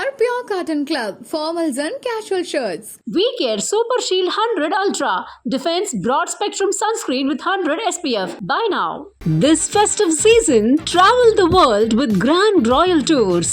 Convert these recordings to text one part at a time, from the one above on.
Our Pure Cotton Club, formals and casual shirts. We Care Super Shield 100 Ultra Defense Broad Spectrum Sunscreen with 100 SPF. Buy now. This festive season, travel the world with Grand Royal Tours.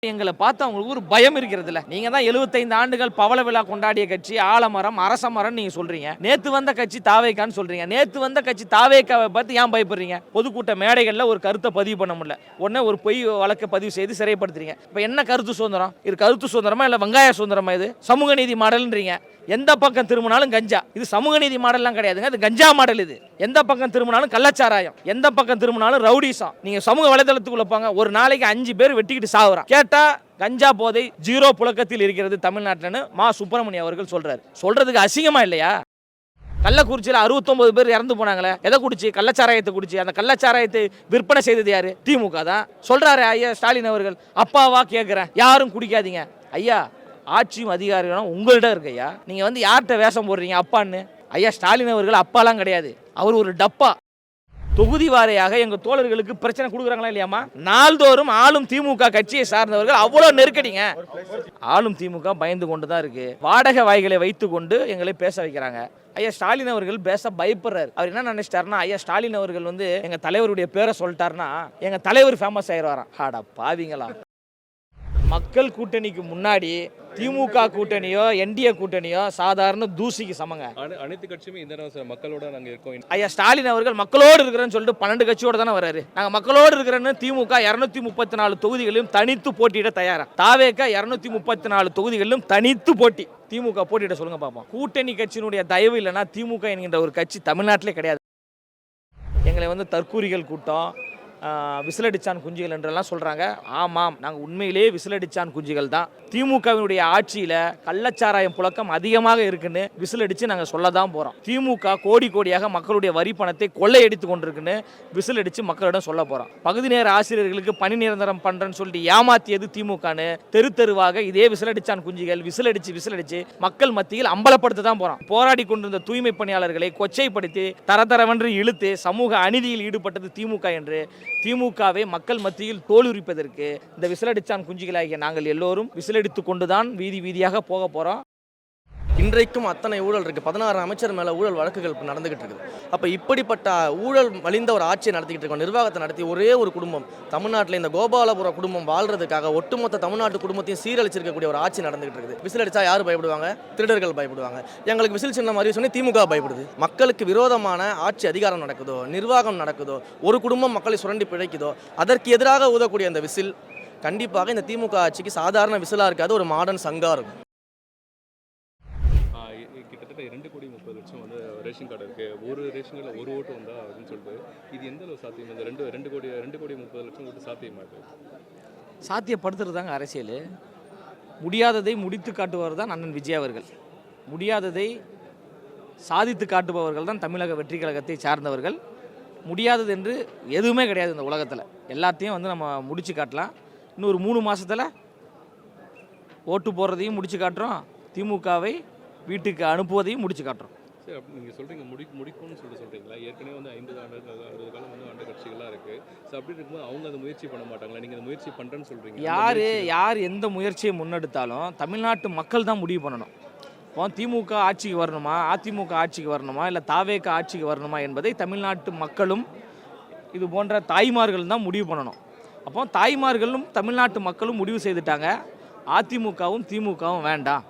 எங்களை பார்த்து அவங்களுக்கு ஒரு பயம் இருக்கிறது இல்லை. நீங்கள் தான் 75 ஆண்டுகள் பவள விழா கொண்டாடிய கட்சி ஆலமரம் அரசமரம் நீங்கள் சொல்கிறீங்க. நேற்று வந்த கட்சி தாவேக்கான்னு சொல்கிறீங்க. நேற்று வந்த கட்சி தாவேக்காவை பார்த்து ஏன் பயப்படுறீங்க? பொதுக்கூட்ட மேடைகளில் ஒரு கருத்தை பதிவு பண்ண முடியல, உடனே ஒரு பொய் வழக்கை பதிவு செய்து சிறைப்படுத்துறீங்க. இப்போ என்ன கருத்து சுதந்திரம் இது? கருத்து சுதந்திரமா இல்லை வெங்காய சுதந்திரமா? இது சமூக நீதி மாடல்ன்றீங்க. எந்த பக்கம் திரும்பினாலும் கஞ்சா. இது சமூக நீதி மாடல்லாம் கிடையாதுங்க, இது கஞ்சா மாடல். இது எந்த பக்கம் திரும்பினாலும் கள்ளச்சாராயம், எந்த பக்கம் திரும்பினாலும் ரவுடிசம். நீங்க சமூக வலைதளத்துக்குள்ள போங்க, ஒரு நாளைக்கு 5 பேர் வெட்டிக்கிட்டு சாகுறான். கேட்டா கஞ்சா போதை 0 புழக்கத்தில் இருக்கிறது தமிழ்நாட்டில்னு மா சுப்பிரமணியம் அவர்கள் சொல்றாரு. சொல்றதுக்கு அசிங்கமா இல்லையா? கள்ளக்குறிச்சியில் 69 பேர் இறந்து போனாங்களே, எதை குடிச்சு? கள்ளச்சாராயத்தை குடிச்சு. அந்த கள்ளச்சாராயத்தை விற்பனை செய்தது யாரு? திமுக தான். சொல்றாரு ஐயா ஸ்டாலின் அவர்கள். அப்பாவா கேட்கிறேன், யாரும் குடிக்காதீங்க. ஐயா, ஆட்சியும் அதிகாரிகளும் உங்கள்கிட்ட இருக்கு ஐயா. நீங்க வந்து யார்கிட்ட வேஷம் போடுறீங்க அப்பான்னு? ஐயா ஸ்டாலின் அவர்கள் அப்பாலாம் கிடையாது, அவர் ஒரு டப்பா. தொகுதி வாரியாக எங்க தோழர்களுக்கு பிரச்சனை கொடுக்குறாங்களா இல்லையாமா? நாள்தோறும் ஆளும் திமுக கட்சியை சார்ந்தவர்கள் அவ்வளவு நெருக்கடிங்க. ஆளும் திமுக பயந்து கொண்டு தான் இருக்கு. வாடகை வாய்களை வைத்து கொண்டு எங்களை பேச வைக்கிறாங்க. ஐயா ஸ்டாலின் அவர்கள் பேச பயப்படுறாரு. அவர் என்ன நினைச்சிட்டாருன்னா, ஐயா ஸ்டாலின் அவர்கள் வந்து எங்க தலைவருடைய பேரை சொல்லிட்டாருன்னா எங்க தலைவர் ஃபேமஸ் ஆயிடுவாராம். ஆடா பாவிங்களா! மக்கள் கூட்டணிக்கு முன்னாடி திமுக கூட்டணியோ என்டிஏ கூட்டணியோ சாதாரண தூசிக்கு சமங்க. அனைத்து கட்சியுமே இந்த மக்களோட நாங்கள் இருக்கோம். ஐயா ஸ்டாலின் அவர்கள் மக்களோடு இருக்கிறேன்னு சொல்லிட்டு 12 கட்சியோட தானே வர்றாரு. நாங்கள் மக்களோடு இருக்கிறேன்னு திமுக 234 தொகுதிகளிலும் தனித்து போட்டியிட தயாரா. தாவேக 234 தொகுதிகளிலும் தனித்து போட்டி. திமுக போட்டியிட சொல்லுங்க பார்ப்போம். கூட்டணி கட்சியினுடைய தயவு இல்லைன்னா திமுக என்கின்ற ஒரு கட்சி தமிழ்நாட்டிலே கிடையாது. எங்களை வந்து தற்கூரிகள் கூட்டம், விசிலடிச்சான் குஞ்சுகள் என்றெல்லாம் சொல்கிறாங்க. ஆமாம், நாங்கள் உண்மையிலேயே விசிலடிச்சான் குஞ்சுகள் தான். திமுகவினுடைய ஆட்சியில் கள்ளச்சாராயம் புழக்கம் அதிகமாக இருக்குன்னு விசிலடித்து நாங்கள் சொல்ல தான் போகிறோம். திமுக கோடி கோடியாக மக்களுடைய வரி பணத்தை கொள்ளையடித்து கொண்டிருக்குன்னு விசிலடித்து மக்களிடம் சொல்ல போகிறோம். பகுதி நேர ஆசிரியர்களுக்கு பணி நிரந்தரம் பண்ணுறேன்னு சொல்லிட்டு ஏமாற்றியது திமுகன்னு தெரு தெருவாக இதே விசிலடிச்சான் குஞ்சுகள் விசிலடிச்சு மக்கள் மத்தியில் அம்பலப்படுத்த தான் போகிறோம். போராடி கொண்டிருந்த தூய்மை பணியாளர்களை கொச்சைப்படுத்தி தரதரவென்று இழுத்து சமூக அநீதியில் ஈடுபட்டது திமுக என்று திமுகவை மக்கள் மத்தியில் தோலுரிப்பதற்கு இந்த விசிலடிச்சான் குஞ்சுகளாகிய நாங்கள் எல்லோரும் விசிலடித்து கொண்டுதான் வீதி வீதியாக போக போகிறோம். இன்றைக்கும் அத்தனை ஊழல் இருக்குது. 16 அமைச்சர் மேலே ஊழல் வழக்குகள் இப்போ நடந்துகிட்டு இருக்குது. அப்போ இப்படிப்பட்ட ஊழல் மலிந்த ஒரு ஆட்சியை நடத்திக்கிட்டு இருக்கோம். நிர்வாகத்தை நடத்தி ஒரே ஒரு குடும்பம் தமிழ்நாட்டில், இந்த கோபாலபுரம் குடும்பம் வாழ்றதுக்காக ஒட்டுமொத்த தமிழ்நாட்டு குடும்பத்தையும் சீரழிச்சிருக்கக்கூடிய ஒரு ஆட்சி நடந்துகிட்டு இருக்குது. விசில் அடித்தா யார் பயப்படுவாங்க? திருடர்கள் பயப்படுவாங்க. எங்களுக்கு விசில் சின்ன மாதிரி சொன்னி திமுக பயப்படுது. மக்களுக்கு விரோதமான ஆட்சி அதிகாரம் நடக்குதோ, நிர்வாகம் நடக்குதோ, ஒரு குடும்பம் மக்களை சுரண்டி பிழைக்குதோ, அதற்கு எதிராக ஊதக்கூடிய அந்த விசில் கண்டிப்பாக இந்த திமுக ஆட்சிக்கு சாதாரண விசிலாக இருக்காது, ஒரு மாடர்ன் சங்கா இருக்கும். கிட்டத்தட்ட 2,30,00,000 வந்து ரேஷன் கார்டு இருக்குது. ஒரு ரேஷன் கார்டில் ஒரு ஓட்டு வந்தா அப்படின்னு சொல்லிட்டு இது எந்த அளவு சாத்தியம்? இந்த 2,30,00,000 ஓட்டு சாத்தியமாகுது? சாத்தியப்படுத்துறது தாங்க அரசியல். முடியாததை முடித்து காட்டுபவர் தான் அண்ணன் விஜய் அவர்கள். முடியாததை சாதித்து காட்டுபவர்கள் தான் தமிழக வெற்றி கழகத்தை சார்ந்தவர்கள். முடியாதது என்று எதுவுமே கிடையாது இந்த உலகத்தில். எல்லாத்தையும் வந்து நம்ம முடிச்சு காட்டலாம். இன்னும் ஒரு 3 மாதத்தில் ஓட்டு போடுறதையும் முடிச்சு காட்டுறோம், திமுகவை வீட்டுக்கு அனுப்புவதையும் முடிச்சு காட்டுறோம். சரி, அப்படி நீங்கள் சொல்கிறீங்க முடிக்கும்னு சொல்கிறீங்களா? ஏற்கனவே வந்து 50 ஆண்டுகள் 60 காலம் வந்து ஆண்ட கட்சிகளாக இருக்குது. ஸோ அப்படி இருக்கும்போது அவங்க அந்த முயற்சி பண்ண மாட்டாங்களா? நீங்கள் அந்த முயற்சி பண்ணுறேன்னு சொல்கிறீங்க. யார் எந்த முயற்சியை முன்னெடுத்தாலும் தமிழ்நாட்டு மக்கள் தான் முடிவு பண்ணணும். இப்போ திமுக ஆட்சிக்கு வரணுமா, அதிமுக ஆட்சிக்கு வரணுமா, இல்லை தாவேக ஆட்சிக்கு வரணுமா என்பதை தமிழ்நாட்டு மக்களும் இது போன்ற தாய்மார்கள் தான் முடிவு பண்ணணும். அப்போ தாய்மார்களும் தமிழ்நாட்டு மக்களும் முடிவு செய்துட்டாங்க, அதிமுகவும் திமுகவும் வேண்டாம்.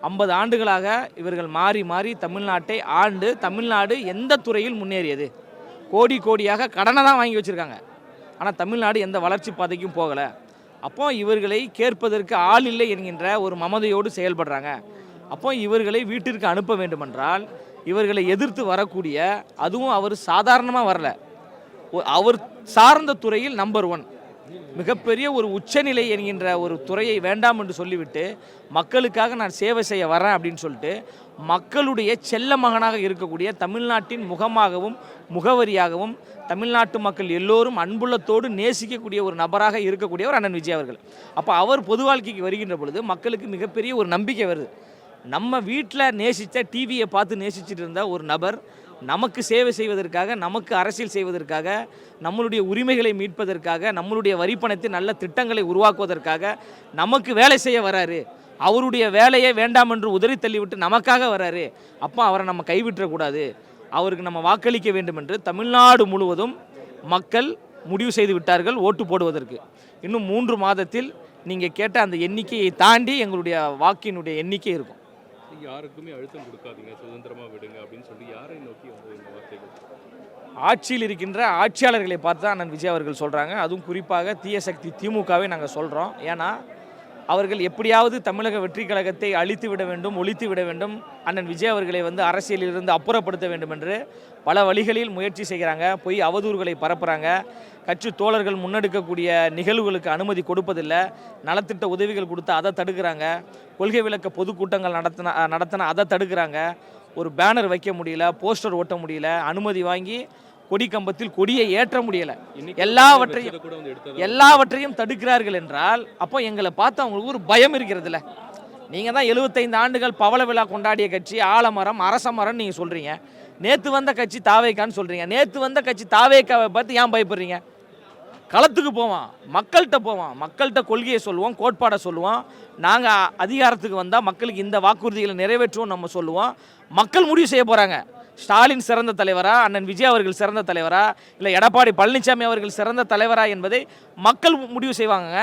50 ஆண்டுகளாக இவர்கள் மாறி மாறி தமிழ்நாட்டை ஆண்டு தமிழ்நாடு எந்த துறையில் முன்னேறியது? கோடி கோடியாக கடனை தான் வாங்கி வச்சுருக்காங்க. ஆனால் தமிழ்நாடு எந்த வளர்ச்சி பாதைக்கும் போகலை. அப்போ இவர்களை கேட்பதற்கு ஆள் இல்லை என்கின்ற ஒரு மமதையோடு செயல்படுறாங்க. அப்போ இவர்களை வீட்டிற்கு அனுப்ப வேண்டுமென்றால் இவர்களை எதிர்த்து வரக்கூடிய, அதுவும் அவர் சாதாரணமாக வரல, அவர் சார்ந்த துறையில் நம்பர் 1 மிகப்பெரிய ஒரு உச்சநிலை என்கின்ற ஒரு துறையை வேண்டாம் என்று சொல்லிவிட்டு மக்களுக்காக நான் சேவை செய்ய வரேன் அப்படின்னு சொல்லிட்டு மக்களுடைய செல்ல மகனாக இருக்கக்கூடிய, தமிழ்நாட்டின் முகமாகவும் முகவரியாகவும் தமிழ்நாட்டு மக்கள் எல்லோரும் அன்புள்ளத்தோடு நேசிக்கக்கூடிய ஒரு நபராக இருக்கக்கூடியவர் அண்ணன் விஜய் அவர்கள். அப்போ அவர் பொது வாழ்க்கைக்கு வருகின்ற பொழுது மக்களுக்கு மிகப்பெரிய ஒரு நம்பிக்கை வருது. நம்ம வீட்டில் நேசித்த டிவியை பார்த்து நேசிச்சுட்டு இருந்த ஒரு நபர் நமக்கு சேவை செய்வதற்காக, நமக்கு அரசியல் செய்வதற்காக, நம்மளுடைய உரிமைகளை மீட்பதற்காக, நம்மளுடைய வரிப்பணத்தை நல்ல திட்டங்களை உருவாக்குவதற்காக நமக்கு வேலை செய்ய வராரு. அவருடைய வேலையை வேண்டாம் என்று உதறி தள்ளிவிட்டு நமக்காக வராரு. அப்போ அவரை நம்ம கைவிட்டக்கூடாது, அவருக்கு நம்ம வாக்களிக்க வேண்டும் என்று தமிழ்நாடு முழுவதும் மக்கள் முடிவு செய்து விட்டார்கள் ஓட்டு போடுவதற்கு. இன்னும் 3 மாதத்தில் நீங்கள் கேட்ட அந்த எண்ணிக்கையை தாண்டி எங்களுடைய வாக்கினுடைய எண்ணிக்கை இருக்கும். யாருக்குமே அழுத்தம் கொடுக்காதீங்க, சுதந்திரமாக விடுங்க அப்படின்னு சொல்லி யாரை நோக்கி வந்து இந்த வார்த்தைகள்? ஆட்சியில் இருக்கின்ற ஆட்சியாளர்களை பார்த்து தான் அண்ணன் விஜய் அவர்கள் சொல்கிறாங்க. அதுவும் குறிப்பாக தீய சக்தி திமுகவை நாங்கள் சொல்கிறோம். ஏன்னா அவர்கள் எப்படியாவது தமிழக வெற்றி கழகத்தை அழித்து விட வேண்டும், ஒழித்து விட வேண்டும், அண்ணன் விஜய் அவர்களை வந்து அரசியலிலிருந்து அப்புறப்படுத்த வேண்டும் என்று பல வழிகளில் முயற்சி செய்கிறாங்க. போய் அவதூறுகளை பரப்புகிறாங்க. கட்சி தோழர்கள் முன்னெடுக்கக்கூடிய நிகழ்வுகளுக்கு அனுமதி கொடுப்பதில்லை. நலத்திட்ட உதவிகள் கொடுத்து அதை தடுக்கிறாங்க. கொள்கை விளக்க பொதுக்கூட்டங்கள் நடத்தின அதை தடுக்கிறாங்க. ஒரு பேனர் வைக்க முடியல, போஸ்டர் ஓட்ட முடியல, அனுமதி வாங்கி கொடி கம்பத்தில் கொடியை ஏற்ற முடியலை. எல்லாவற்றையும் தடுக்கிறார்கள் என்றால் அப்போ எங்களை பார்த்து அவங்களுக்கு ஒரு பயம் இருக்கிறதுல. நீங்கள் தான் 75 ஆண்டுகள் பவள விழா கொண்டாடிய கட்சி, ஆலமரம் அரசமரம் நீங்கள் சொல்கிறீங்க. நேற்று வந்த கட்சி தாவேக்கான்னு சொல்கிறீங்க. நேற்று வந்த கட்சி தாவேக்காவை பார்த்து ஏன் பயப்படுறீங்க? களத்துக்கு போவோம், மக்கள்கிட்ட போவோம், மக்கள்கிட்ட கொள்கையை சொல்லுவோம், கோட்பாடை சொல்லுவோம். நாங்கள் அதிகாரத்துக்கு வந்தால் மக்களுக்கு இந்த வாக்குறுதிகளை நிறைவேற்றுவோம் நம்ம சொல்லுவோம். மக்கள் முடிவு செய்ய போகிறாங்க. ஸ்டாலின் சிறந்த தலைவரா, அண்ணன் விஜய் அவர்கள் சிறந்த தலைவரா, இல்லை எடப்பாடி பழனிசாமி அவர்கள் சிறந்த தலைவரா என்பதை மக்கள் முடிவு செய்வாங்க.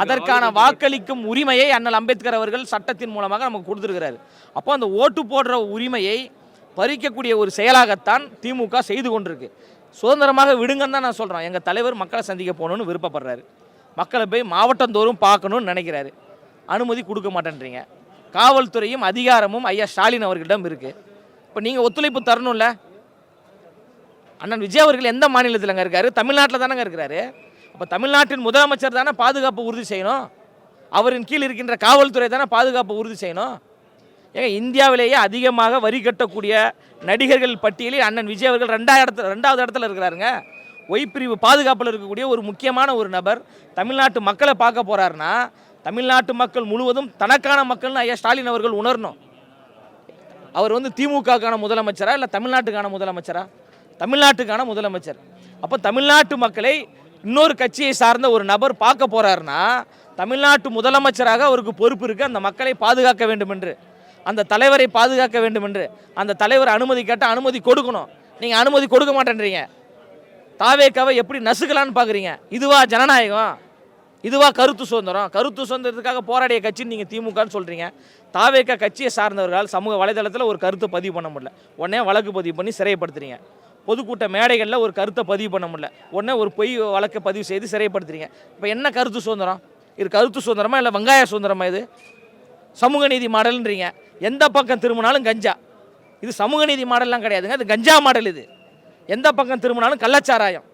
அதற்கான வாக்களிக்கும் உரிமையை அண்ணல் அம்பேத்கர் அவர்கள் சட்டத்தின் மூலமாக நமக்கு கொடுத்துருக்கிறாரு. அப்போ அந்த ஓட்டு போடுற உரிமையை பறிக்கக்கூடிய ஒரு செயலாகத்தான் திமுக செய்து கொண்டிருக்கு. சுதந்திரமாக விடுங்கன்னு தான் நான் சொல்கிறோம். எங்கள் தலைவர் மக்களை சந்திக்க போகணுன்னு விருப்பப்படுறாரு. மக்களை போய் மாவட்டந்தோறும் பார்க்கணுன்னு நினைக்கிறாரு. அனுமதி கொடுக்க மாட்டேன்றீங்க. காவல்துறையும் அதிகாரமும் ஐயா ஸ்டாலின் அவர்களிடம் இருக்குது. இப்போ நீங்கள் ஒத்துழைப்பு தரணும்ல. அண்ணன் விஜய் அவர்கள் எந்த மாநிலத்திலங்க இருக்காரு? தமிழ்நாட்டில் தானங்க இருக்கிறாரு. அப்போ தமிழ்நாட்டின் முதலமைச்சர் தானே பாதுகாப்பு உறுதி செய்யணும். அவரின் கீழ் இருக்கின்ற காவல்துறை தானே பாதுகாப்பு உறுதி செய்யணும். ஏங்க, இந்தியாவிலேயே அதிகமாக வரி கட்டக்கூடிய நடிகர்கள் பட்டியலில் அண்ணன் விஜய் அவர்கள் 2வது இடத்துல இருக்கிறாருங்க. ஒய்பிரிவு பாதுகாப்பில் இருக்கக்கூடிய ஒரு முக்கியமான ஒரு நபர் தமிழ்நாட்டு மக்களை பார்க்க போகிறாருன்னா தமிழ்நாட்டு மக்கள் முழுவதும் தனக்கான மக்கள்னு ஐயா ஸ்டாலின் அவர்கள் உணரணும். அவர் வந்து திமுகக்கான முதலமைச்சரா இல்லை தமிழ்நாட்டுக்கான முதலமைச்சரா? தமிழ்நாட்டுக்கான முதலமைச்சர். அப்போ தமிழ்நாட்டு மக்களை இன்னொரு கட்சியை சார்ந்த ஒரு நபர் பார்க்க போகிறாருன்னா தமிழ்நாட்டு முதலமைச்சராக அவருக்கு பொறுப்பு இருக்குது. அந்த மக்களை பாதுகாக்க வேண்டும் என்று, அந்த தலைவரை பாதுகாக்க வேண்டும் என்று, அந்த தலைவர் அனுமதி கேட்டால் அனுமதி கொடுக்கணும். நீங்கள் அனுமதி கொடுக்க மாட்டேன்றீங்க. தாவேக்காவை எப்படி நசுக்கலான்னு பார்க்குறீங்க? இதுவா ஜனநாயகம்? இதுவா கருத்து சுதந்திரம்? கருத்து சுதந்திரத்துக்காக போராடிய கட்சின்னு நீங்கள் திமுகன்னு சொல்கிறீங்க. தாவேக்கா கட்சியை சார்ந்தவர்கள் சமூக வலைதளத்தில் ஒரு கருத்தை பதிவு பண்ண முடியல, உடனே வழக்கு பதிவு பண்ணி சிறைப்படுத்துறீங்க. பொதுக்கூட்ட மேடைகளில் ஒரு கருத்தை பதிவு பண்ண முடியல, உடனே ஒரு பொய் வழக்கை பதிவு செய்து சிறைப்படுத்துறீங்க. இப்போ என்ன கருத்து சுதந்திரம் இது? கருத்து சுதந்திரமா இல்லை வெங்காய சுதந்திரமா? இது சமூக நீதி மாடல்ன்றீங்க. எந்த பக்கம் திரும்பினாலும் கஞ்சா. இது சமூக நீதி மாடல்லாம் கிடையாதுங்க, இது கஞ்சா மாடல். இது எந்த பக்கம் திரும்பினாலும் கள்ளச்சாராயம்,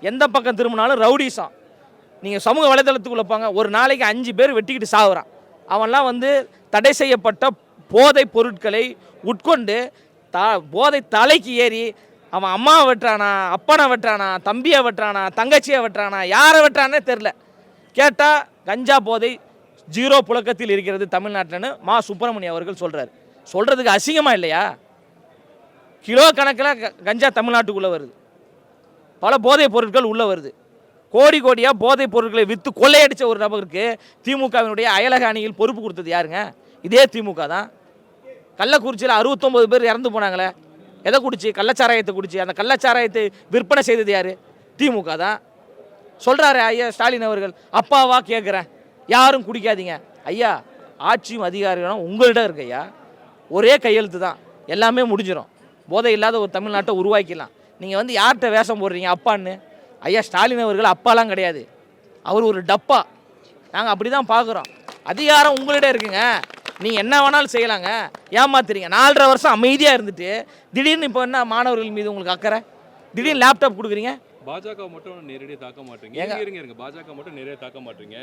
எந்த பக்கம் திரும்பினாலும் ரவுடிசம். நீங்கள் சமூக வலைதளத்துக்குள்ளே போங்க, ஒரு நாளைக்கு 5 பேர் வெட்டிக்கிட்டு சாகுறான். அவன்லாம் வந்து தடை செய்யப்பட்ட போதைப் பொருட்களை உட்கொண்டு போதை தலைக்கு ஏறி அவன் அம்மாவை வெட்டுறானா, அப்பனை வெட்டுறானா, தம்பியை வெட்டுறானா, தங்கச்சியை வெட்டுறானா, யாரை வெட்டுறானே தெரில. கேட்டால் கஞ்சா போதை 0 புழக்கத்தில் இருக்கிறது தமிழ்நாட்டில்னு மா சுப்பிரமணியம் அவர்கள் சொல்கிறார். சொல்கிறதுக்கு அசிங்கமாக இல்லையா? கிலோ கணக்கில் கஞ்சா தமிழ்நாட்டுக்குள்ளே வருது, பல போதைப் பொருட்கள் உள்ளே வருது. கோடி கோடியாக போதைப் பொருட்களை விற்று கொள்ளையடித்த ஒரு நபருக்கு திமுகவினுடைய அயலக அணியில் பொறுப்பு கொடுத்தது யாருங்க? இதே திமுக தான். கள்ளக்குறிச்சியில் 69 பேர் இறந்து போனாங்களே, எதை குடிச்சு? கள்ளச்சாராயத்தை குடிச்சு. அந்த கள்ளச்சாராயத்தை விற்பனை செய்தது யார்? திமுக தான். சொல்கிறாரு ஐயா ஸ்டாலின் அவர்கள், அப்பாவா கேட்குறேன், யாரும் குடிக்காதீங்க. ஐயா, ஆட்சியும் அதிகாரிகளும் உங்கள்கிட்ட இருக்கு ஐயா. ஒரே கையெழுத்து தான், எல்லாமே முடிஞ்சிடும். போதை இல்லாத ஒரு தமிழ்நாட்டை உருவாக்கிடலாம். நீங்கள் வந்து யார்கிட்ட வேஷம் போடுறீங்க அப்பான்னு? ஐயா ஸ்டாலின் அவர்கள் அப்பாலாம் கிடையாது, அவர் ஒரு டப்பா. நாங்கள் அப்படி தான் பார்க்குறோம். அதிகாரம் உங்கள்கிட்ட இருக்குங்க, நீங்கள் என்ன வேணாலும் செய்யலாங்க. ஏமாத்துறீங்க. 4.5 வருஷம் அமைதியாக இருந்துட்டு திடீர்னு இப்போ என்ன மாணவர்கள் மீது உங்களுக்கு அக்கறை? திடீர்னு லேப்டாப் கொடுக்குறீங்க. பாஜக மட்டும் நேரடியாக தாக்க மாட்டீங்க. இருங்க, பாஜக மட்டும் நேரடியாக தாக்க மாட்டீங்க.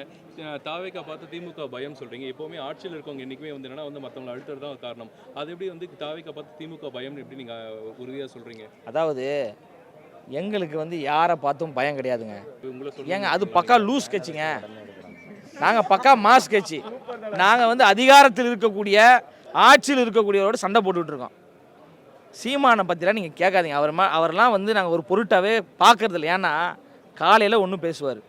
தாவேக்கா பார்த்து திமுக பயம் சொல்கிறீங்க. எப்போவுமே ஆட்சியில் இருக்கவங்க என்றைக்குமே வந்து என்னன்னா வந்து மற்றவங்களை அழுத்தது தான் காரணம். அது எப்படி வந்து தாவேக்கா பார்த்து திமுக பயம்னு எப்படி நீங்கள் உறுதியாக சொல்கிறீங்க? அதாவது எங்களுக்கு வந்து யாரை பார்த்தும் பயம் கிடையாதுங்க. ஏங்க, அது பக்கா லூஸ் கட்சிங்க. நாங்கள் பக்கா மாஸ் கட்சி. நாங்கள் வந்து அதிகாரத்தில் இருக்கக்கூடிய, ஆட்சியில் இருக்கக்கூடியவரோட சண்டை போட்டுக்கிட்டு இருக்கோம். சீமானை பற்றிலாம் நீங்கள் கேட்காதீங்க. அவரெல்லாம் வந்து நாங்கள் ஒரு பொருட்டாகவே பார்க்கறதில்ல. ஏன்னா காலையில் ஒன்று பேசுவார்,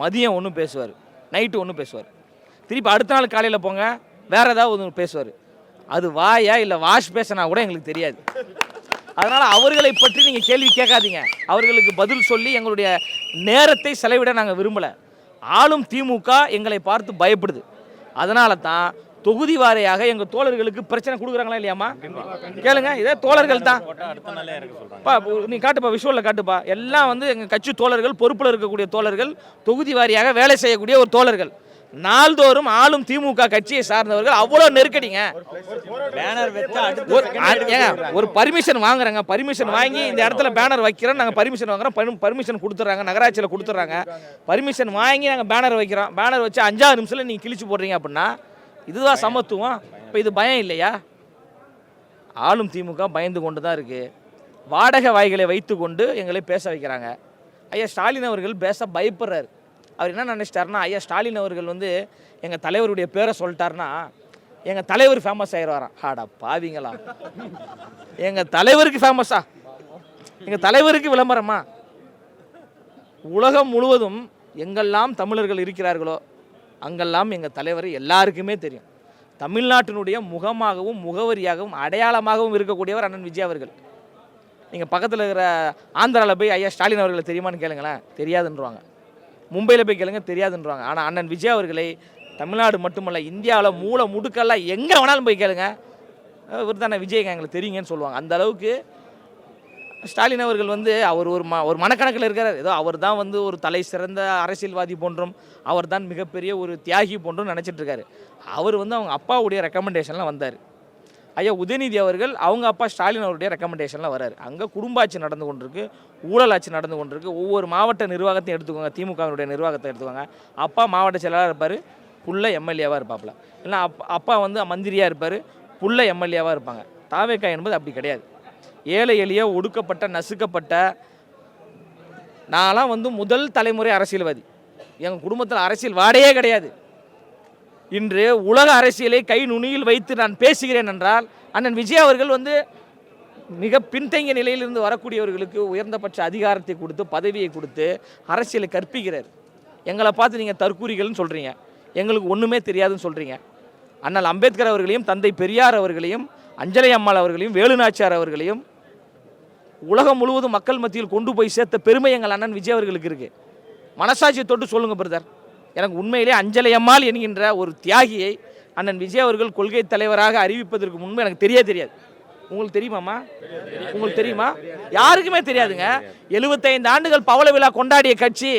மதியம் ஒன்று பேசுவார், நைட்டு ஒன்று பேசுவார், திருப்பி அடுத்த நாள் காலையில் போங்க வேறு ஏதாவது ஒன்று பேசுவார். அது வாயா இல்லை வாஷ் பேசினா கூட எங்களுக்கு தெரியாது. அதனால் அவர்களை பற்றி நீங்கள் கேள்வி கேட்காதீங்க. அவர்களுக்கு பதில் சொல்லி எங்களுடைய நேரத்தை செலவிட நாங்கள் விரும்பலை. ஆளும் திமுக எங்களை பார்த்து பயப்படுது. அதனால தான் தொகுதி வாரியாக எங்கள் தோழர்களுக்கு பிரச்சனை கொடுக்குறாங்களா இல்லையாம்மா? கேளுங்க, இதே தோழர்கள் தான். நீ காட்டுப்பா, விஷுவலில் காட்டுப்பா. எல்லாம் வந்து எங்கள் கட்சி தோழர்கள், பொறுப்பில் இருக்கக்கூடிய தோழர்கள், தொகுதி வாரியாக வேலை செய்யக்கூடிய ஒரு தோழர்கள். நாள்தோறும் ஆளும் திமுக கட்சியை சார்ந்தவர்கள் அவ்வளோ நெருக்கடிங்க. ஒரு பர்மிஷன் வாங்குறாங்க, பர்மிஷன் வாங்கி இந்த இடத்துல பேனர் வைக்கிறோம், நாங்கள் பர்மிஷன் வாங்குறோம், பர்மிஷன் கொடுத்துட்றாங்க, நகராட்சியில் கொடுத்துட்றாங்க, பர்மிஷன் வாங்கி நாங்கள் பேனர் வைக்கிறோம். பேனர் வச்சு 5 நிமிஷத்தில் நீங்கள் கிழிச்சு போடுறீங்க அப்படின்னா இதுதான் சமத்துவம். இப்போ இது பயம் இல்லையா? ஆளும் திமுக பயந்து கொண்டு தான் இருக்குது. வாடகை வாய்களை வைத்து கொண்டு எங்களை பேச வைக்கிறாங்க. ஐயா ஸ்டாலின் அவர்கள் பேச பயப்படுறாரு. அவர் என்ன நினச்சிட்டாருன்னா, ஐயா ஸ்டாலின் அவர்கள் வந்து எங்கள் தலைவருடைய பேரை சொல்லிட்டாருன்னா எங்கள் தலைவர் ஃபேமஸ் ஆயிடுவாராம். ஆடா பாவிங்களா, எங்கள் தலைவருக்கு ஃபேமஸா? எங்கள் தலைவருக்கு விளம்பரமா? உலகம் முழுவதும் எங்கெல்லாம் தமிழர்கள் இருக்கிறார்களோ அங்கெல்லாம் எங்கள் தலைவர் எல்லாருக்குமே தெரியும். தமிழ்நாட்டினுடைய முகமாகவும் முகவரியாகவும் அடையாளமாகவும் இருக்கக்கூடியவர் அண்ணன் விஜய் அவர்கள். நீங்கள் பக்கத்தில் இருக்கிற ஆந்திராவில் போய் ஐயா ஸ்டாலின் அவர்களை தெரியுமான்னு கேளுங்களேன், தெரியாதுன்றாங்க. மும்பையில் போய் கேளுங்க, தெரியாதுன்றாங்க. ஆனால் அண்ணன் விஜய் அவர்களை தமிழ்நாடு மட்டுமல்ல இந்தியாவில் மூளை முடுக்கெல்லாம் எங்கே வேணாலும் போய் கேளுங்க, இவர் தானே விஜய்ங்க எங்களுக்கு தெரியுங்கன்னு சொல்லுவாங்க. அந்த அளவுக்கு ஸ்டாலின் அவர்கள் வந்து அவர் ஒரு மனக்கணக்கில் இருக்கிறார். ஏதோ அவர் தான் வந்து ஒரு தலை சிறந்த அரசியல்வாதி போன்றும் அவர் தான் மிகப்பெரிய ஒரு தியாகி போன்றும் நினச்சிட்டு இருக்காரு. அவர் வந்து அவங்க அப்பாவுடைய ரெக்கமெண்டேஷனில் வந்தார். ஐயா உதயநிதி அவர்கள் அவங்க அப்பா ஸ்டாலின் அவருடைய ரெக்கமெண்டேஷனில் வராரு. அங்கே குடும்ப ஆட்சி நடந்து கொண்டிருக்கு, ஊழல் ஆட்சி நடந்து கொண்டிருக்கு. ஒவ்வொரு மாவட்ட நிர்வாகத்தையும் எடுத்துக்கோங்க, திமுகவுடைய நிர்வாகத்தை எடுத்துக்கோங்க. அப்பா மாவட்ட செயலாளராக இருப்பார், புள்ள எம்எல்ஏவாக இருப்பாப்புல. இல்லைனா அப்பா வந்து மந்திரியாக இருப்பார், புள்ள எம்எல்ஏவாக இருப்பாங்க. தாவேக்கா என்பது அப்படி கிடையாது. ஏழை எளிய ஒடுக்கப்பட்ட நசுக்கப்பட்ட, நான்லாம் வந்து முதல் தலைமுறை அரசியல்வாதி. எங்கள் குடும்பத்தில் அரசியல் வாடையே கிடையாது. இன்று உலக அரசியலை கை நுனியில் வைத்து நான் பேசுகிறேன் என்றால் அண்ணன் விஜய் அவர்கள் வந்து மிக பின்தங்கிய நிலையிலிருந்து வரக்கூடியவர்களுக்கு உயர்ந்தபட்ச அதிகாரத்தை கொடுத்து பதவியை கொடுத்து அரசியலை கற்பிக்கிறார். எங்களை பார்த்து நீங்கள் தற்கூரிகள்னு சொல்கிறீங்க, எங்களுக்கு ஒன்றுமே தெரியாதுன்னு சொல்கிறீங்க. அண்ணல் அம்பேத்கர் அவர்களையும் தந்தை பெரியார் அவர்களையும் அஞ்சலை அம்மாள் அவர்களையும் வேலுநாச்சியார் அவர்களையும் உலகம் முழுவதும் மக்கள் மத்தியில் கொண்டு போய் சேர்த்த பெருமை எங்கள் அண்ணன் விஜய் அவர்களுக்கு இருக்குது. மனசாட்சியை தொட்டு சொல்லுங்கள் பிரதர், எனக்கு உண்மையிலே அஞ்சலை அம்மாள் என்கின்ற ஒரு தியாகியை அண்ணன் விஜய் அவர்கள் கொள்கை தலைவராக அறிவிப்பதற்கு முன்பு எனக்கு தெரியாது. உங்களுக்கு தெரியுமாம்மா? உங்களுக்கு தெரியுமா? யாருக்குமே தெரியாதுங்க. 75 ஆண்டுகள் பவள விழா கொண்டாடிய கட்சி